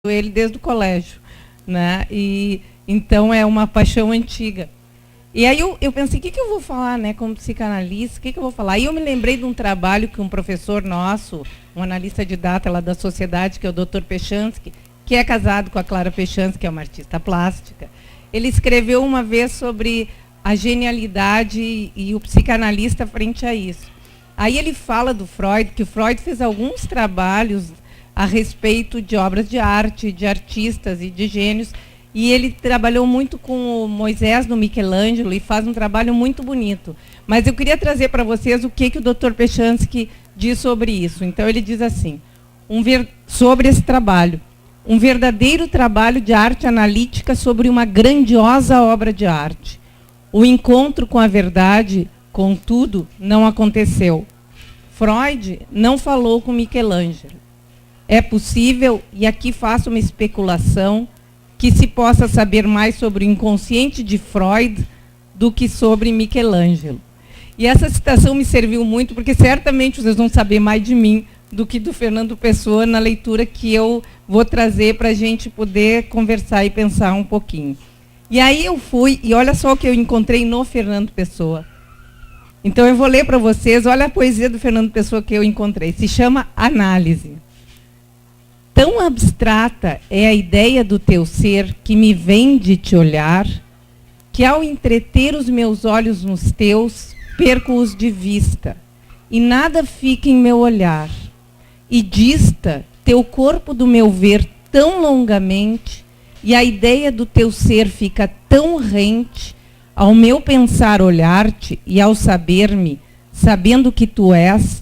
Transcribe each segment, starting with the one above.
ele desde o colégio, né? E então é uma paixão antiga. E aí eu pensei, o que eu vou falar, né, como psicanalista, o que eu vou falar? E eu me lembrei de um trabalho que um professor nosso, um analista de data lá da sociedade, que é o Dr. Pechansky, que é casado com a Clara Pechansky, que é uma artista plástica. Ele escreveu uma vez sobre a genialidade e o psicanalista frente a isso. Aí ele fala do Freud, que o Freud fez alguns trabalhos a respeito de obras de arte, de artistas e de gênios, e ele trabalhou muito com o Moisés, no Michelangelo, e faz um trabalho muito bonito. Mas eu queria trazer para vocês o que o Dr. Pechansky diz sobre isso. Então ele diz assim, sobre esse trabalho, um verdadeiro trabalho de arte analítica sobre uma grandiosa obra de arte. O encontro com a verdade, contudo, não aconteceu. Freud não falou com Michelangelo. É possível, e aqui faço uma especulação, que se possa saber mais sobre o inconsciente de Freud do que sobre Michelangelo. E essa citação me serviu muito, porque certamente vocês vão saber mais de mim do que do Fernando Pessoa na leitura que eu vou trazer para a gente poder conversar e pensar um pouquinho. E aí eu fui, e olha só o que eu encontrei no Fernando Pessoa. Então eu vou ler para vocês, olha a poesia do Fernando Pessoa que eu encontrei. Se chama Análise. Tão abstrata é a ideia do teu ser que me vem de te olhar, que ao entreter os meus olhos nos teus, perco-os de vista, e nada fica em meu olhar. E dista teu corpo do meu ver tão longamente, e a ideia do teu ser fica tão rente, ao meu pensar olhar-te, e ao saber-me, sabendo que tu és,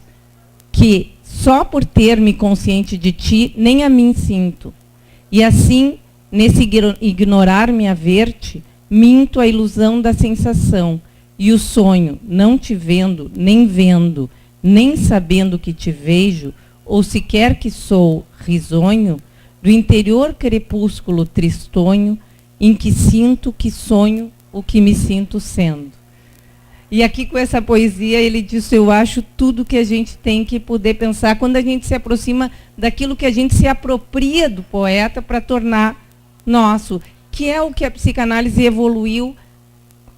que só por ter-me consciente de ti, nem a mim sinto. E assim, nesse ignorar-me a ver-te, minto a ilusão da sensação. E o sonho, não te vendo, nem sabendo que te vejo, ou sequer que sou risonho, do interior crepúsculo tristonho, em que sinto que sonho o que me sinto sendo. E aqui com essa poesia ele diz, eu acho tudo que a gente tem que poder pensar quando a gente se aproxima daquilo que a gente se apropria do poeta para tornar nosso, que é o que a psicanálise evoluiu,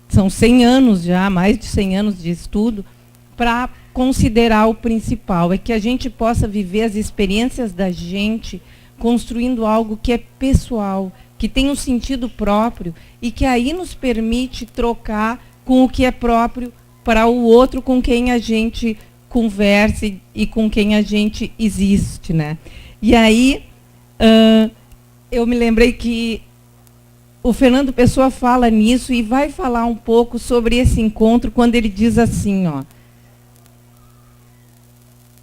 são 100 anos já, mais de 100 anos de estudo, para considerar o principal, é que a gente possa viver as experiências da gente construindo algo que é pessoal, que tem um sentido próprio e que aí nos permite trocar com o que é próprio para o outro com quem a gente conversa e com quem a gente existe, né? E aí, eu me lembrei que o Fernando Pessoa fala nisso e vai falar um pouco sobre esse encontro quando ele diz assim, ó,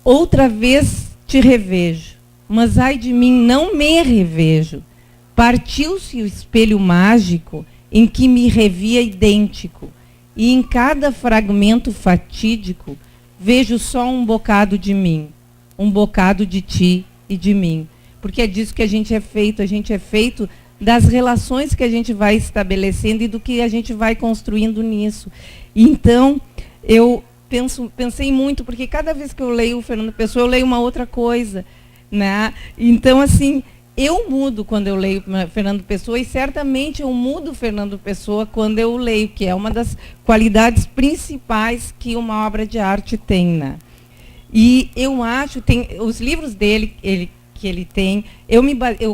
outra vez te revejo, mas ai de mim, não me revejo. Partiu-se o espelho mágico em que me revia idêntico, e em cada fragmento fatídico vejo só um bocado de mim, um bocado de ti e de mim. Porque é disso que a gente é feito das relações que a gente vai estabelecendo e do que a gente vai construindo nisso. Então, eu pensei muito, porque cada vez que eu leio o Fernando Pessoa, eu leio uma outra coisa, né? Então, assim, eu mudo quando eu leio Fernando Pessoa e certamente eu mudo Fernando Pessoa quando eu leio, que é uma das qualidades principais que uma obra de arte tem, né? E eu acho, tem os livros dele, que ele tem,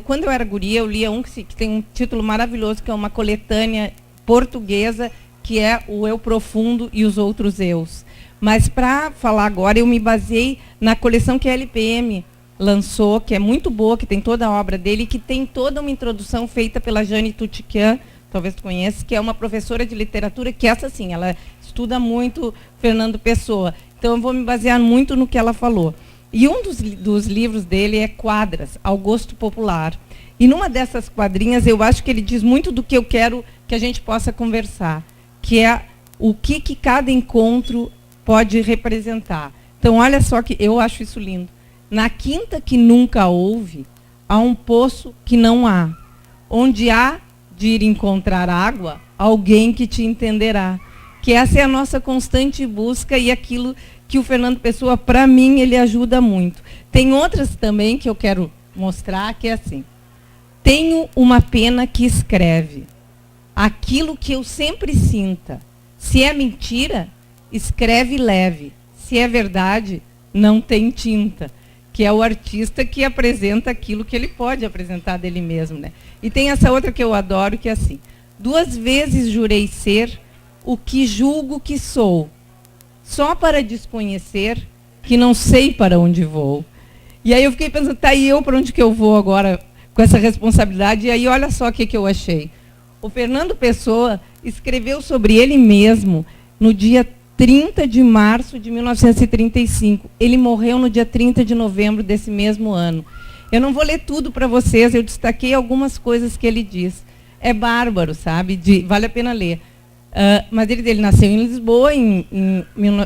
quando eu era guria, eu lia um que tem um título maravilhoso, que é uma coletânea portuguesa, que é o Eu Profundo e os Outros Eus. Mas para falar agora, eu me baseei na coleção que a LPM lançou, que é muito boa, que tem toda a obra dele, que tem toda uma introdução feita pela Jane Tutiquian, talvez tu conheça, que é uma professora de literatura, que essa sim, ela estuda muito Fernando Pessoa. Então eu vou me basear muito no que ela falou. E um dos livros dele é Quadras, ao Gosto Popular. E numa dessas quadrinhas, eu acho que ele diz muito do que eu quero que a gente possa conversar, que é o que cada encontro pode representar. Então olha só que eu acho isso lindo. Na quinta que nunca houve, há um poço que não há. Onde há de ir encontrar água, alguém que te entenderá. Que essa é a nossa constante busca e aquilo que o Fernando Pessoa, para mim, ele ajuda muito. Tem outras também que eu quero mostrar, que é assim. Tenho uma pena que escreve aquilo que eu sempre sinta. Se é mentira, escreve leve. Se é verdade, não tem tinta. Que é o artista que apresenta aquilo que ele pode apresentar dele mesmo, né? E tem essa outra que eu adoro, que é assim: 2 vezes jurei ser o que julgo que sou, só para desconhecer que não sei para onde vou. E aí eu fiquei pensando, tá, e eu para onde que eu vou agora com essa responsabilidade? E aí olha só o que eu achei. O Fernando Pessoa escreveu sobre ele mesmo no dia 30 de março de 1935. Ele morreu no dia 30 de novembro desse mesmo ano. Eu não vou ler tudo para vocês, eu destaquei algumas coisas que ele diz. É bárbaro, sabe? Vale a pena ler. Mas ele nasceu em Lisboa, em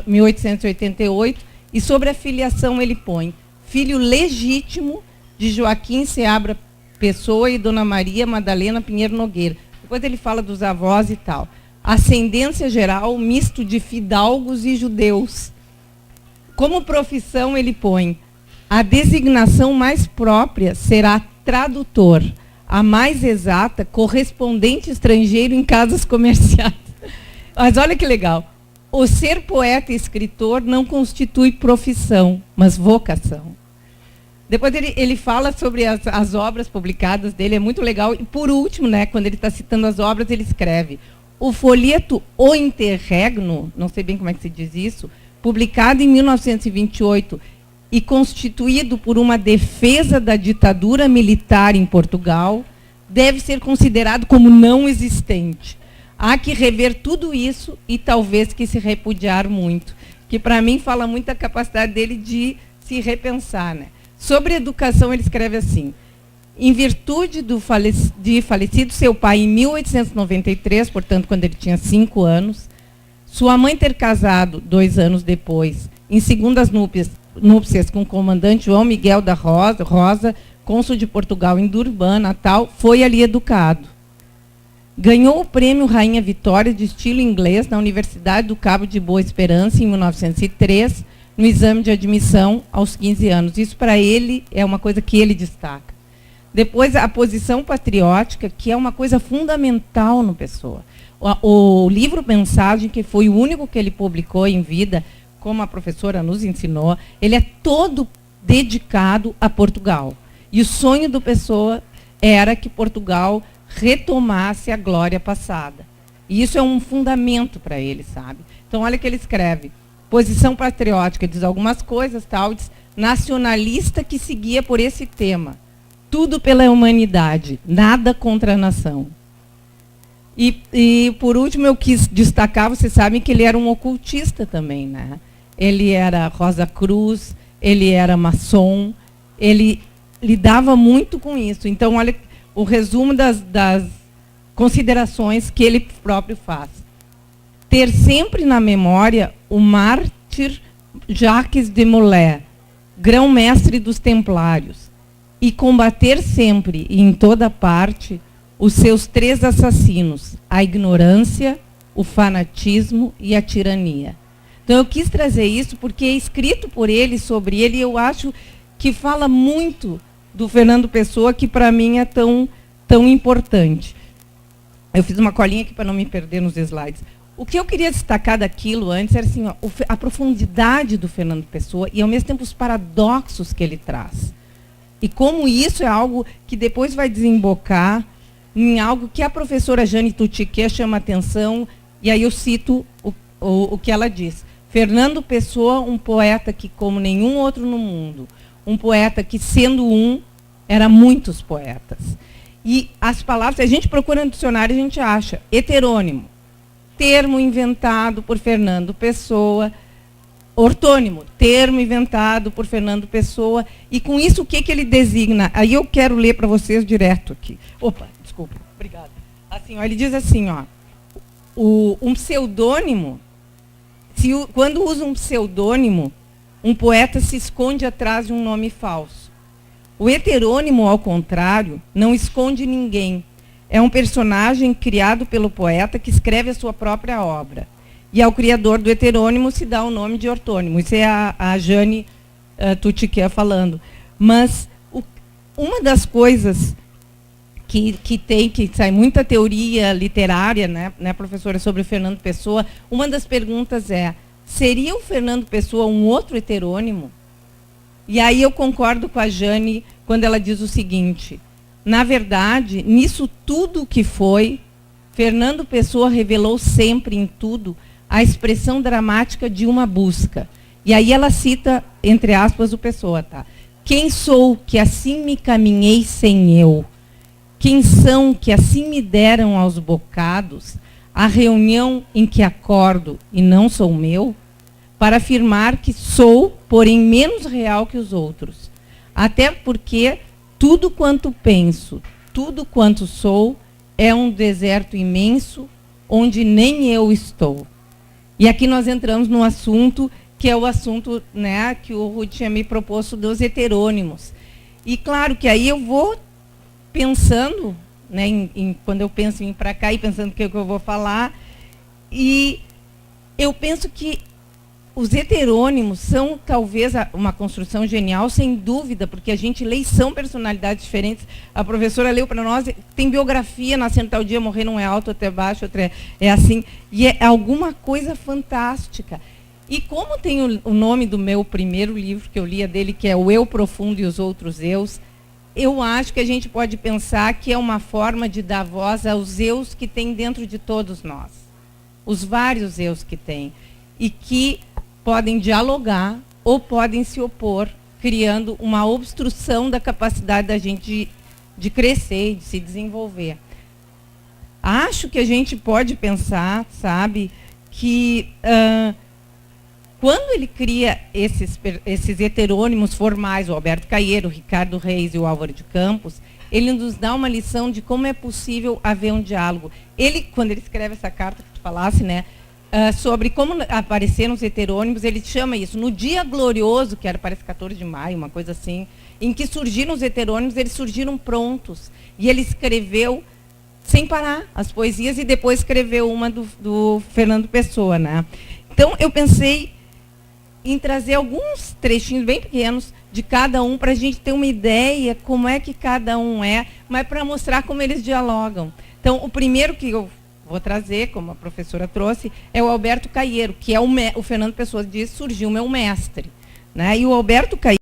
1888, e sobre a filiação ele põe: filho legítimo de Joaquim Seabra Pessoa e Dona Maria Madalena Pinheiro Nogueira. Depois ele fala dos avós e tal. Ascendência geral, misto de fidalgos e judeus. Como profissão ele põe: a designação mais própria será tradutor, a mais exata, correspondente estrangeiro em casas comerciais. Mas olha que legal. O ser poeta e escritor não constitui profissão, mas vocação. Depois ele fala sobre as obras publicadas dele, é muito legal. E por último, né, quando ele está citando as obras, ele escreve: o folheto O Interregno, não sei bem como é que se diz isso, publicado em 1928 e constituído por uma defesa da ditadura militar em Portugal, deve ser considerado como não existente. Há que rever tudo isso e talvez que se repudiar muito. Que para mim fala muito da capacidade dele de se repensar, né? Sobre educação ele escreve assim: em virtude de falecido seu pai em 1893, portanto quando ele tinha 5 anos, sua mãe ter casado 2 anos depois, em segundas núpcias com o comandante João Miguel da Rosa, cônsul de Portugal em Durban, Natal, foi ali educado. Ganhou o prêmio Rainha Vitória de estilo inglês na Universidade do Cabo de Boa Esperança, em 1903, no exame de admissão aos 15 anos. Isso para ele é uma coisa que ele destaca. Depois, a posição patriótica, que é uma coisa fundamental no Pessoa. O livro Mensagem, que foi o único que ele publicou em vida, como a professora nos ensinou, ele é todo dedicado a Portugal. E o sonho do Pessoa era que Portugal retomasse a glória passada. E isso é um fundamento para ele, sabe? Então, olha o que ele escreve: posição patriótica, diz algumas coisas, tal, diz nacionalista que seguia por esse tema: tudo pela humanidade, nada contra a nação. E por último, eu quis destacar, vocês sabem que ele era um ocultista também, né? Ele era Rosa Cruz, ele era maçom, ele lidava muito com isso. Então, olha o resumo das considerações que ele próprio faz. Ter sempre na memória o mártir Jacques de Molay, grão-mestre dos Templários, e combater sempre e em toda parte os seus 3 assassinos: a ignorância, o fanatismo e a tirania. Então eu quis trazer isso porque é escrito por ele, sobre ele, e eu acho que fala muito do Fernando Pessoa, que para mim é tão importante. Eu fiz uma colinha aqui para não me perder nos slides. O que eu queria destacar daquilo antes era assim, ó, a profundidade do Fernando Pessoa e, ao mesmo tempo, os paradoxos que ele traz. E como isso é algo que depois vai desembocar em algo que a professora Jane Tutiquet chama atenção, e aí eu cito o que ela diz. Fernando Pessoa, um poeta que, como nenhum outro no mundo, um poeta que, sendo era muitos poetas. E as palavras, se a gente procura no dicionário, a gente acha heterônimo, termo inventado por Fernando Pessoa; ortônimo, termo inventado por Fernando Pessoa. E com isso, o que ele designa? Aí eu quero ler para vocês direto aqui. Opa, desculpa, obrigada. Assim, ó, ele diz assim, ó, um pseudônimo, quando usa um pseudônimo, um poeta se esconde atrás de um nome falso. O heterônimo, ao contrário, não esconde ninguém. É um personagem criado pelo poeta que escreve a sua própria obra. E ao criador do heterônimo se dá o nome de ortônimo. Isso é a Jane Tutiquet falando. Mas uma das coisas que sai muita teoria literária, né, professora, sobre o Fernando Pessoa. Uma das perguntas é: seria o Fernando Pessoa um outro heterônimo? E aí eu concordo com a Jane quando ela diz o seguinte: na verdade, nisso tudo que foi, Fernando Pessoa revelou sempre em tudo a expressão dramática de uma busca. E aí ela cita, entre aspas, o Pessoa, tá? Quem sou que assim me caminhei sem eu? Quem são que assim me deram aos bocados a reunião em que acordo e não sou meu? Para afirmar que sou, porém menos real que os outros. Até porque tudo quanto penso, tudo quanto sou, é um deserto imenso onde nem eu estou. E aqui nós entramos no assunto, que é o assunto, né, que o Ruth tinha me proposto dos heterônimos. E claro que aí eu vou pensando, né, quando eu penso em ir para cá e pensando o que eu vou falar, e eu penso que os heterônimos são talvez uma construção genial, sem dúvida, porque a gente lê e são personalidades diferentes. A professora leu para nós, tem biografia, nascendo tal dia, morrer não é alto, até baixo, outra é assim, e é alguma coisa fantástica. E como tem o nome do meu primeiro livro que eu lia dele, que é O Eu Profundo e os Outros Eus, eu acho que a gente pode pensar que é uma forma de dar voz aos eus que tem dentro de todos nós. Os vários eus que tem. E que podem dialogar ou podem se opor, criando uma obstrução da capacidade da gente de crescer, de se desenvolver. Acho que a gente pode pensar, sabe, que quando ele cria esses heterônimos formais, o Alberto Caeiro, o Ricardo Reis e o Álvaro de Campos, ele nos dá uma lição de como é possível haver um diálogo. Ele, quando ele escreve essa carta que tu falasse, né, sobre como apareceram os heterônimos, ele chama isso, no dia glorioso, que era, parece 14 de maio, uma coisa assim, em que surgiram os heterônimos, eles surgiram prontos. E ele escreveu sem parar as poesias e depois escreveu uma do Fernando Pessoa, né? Então, eu pensei em trazer alguns trechinhos bem pequenos de cada um para a gente ter uma ideia como é que cada um é, mas para mostrar como eles dialogam. Então, o primeiro que eu vou trazer, como a professora trouxe, é o Alberto Caeiro, que é o Fernando Pessoa diz, surgiu meu mestre. Né? E o Alberto Caeiro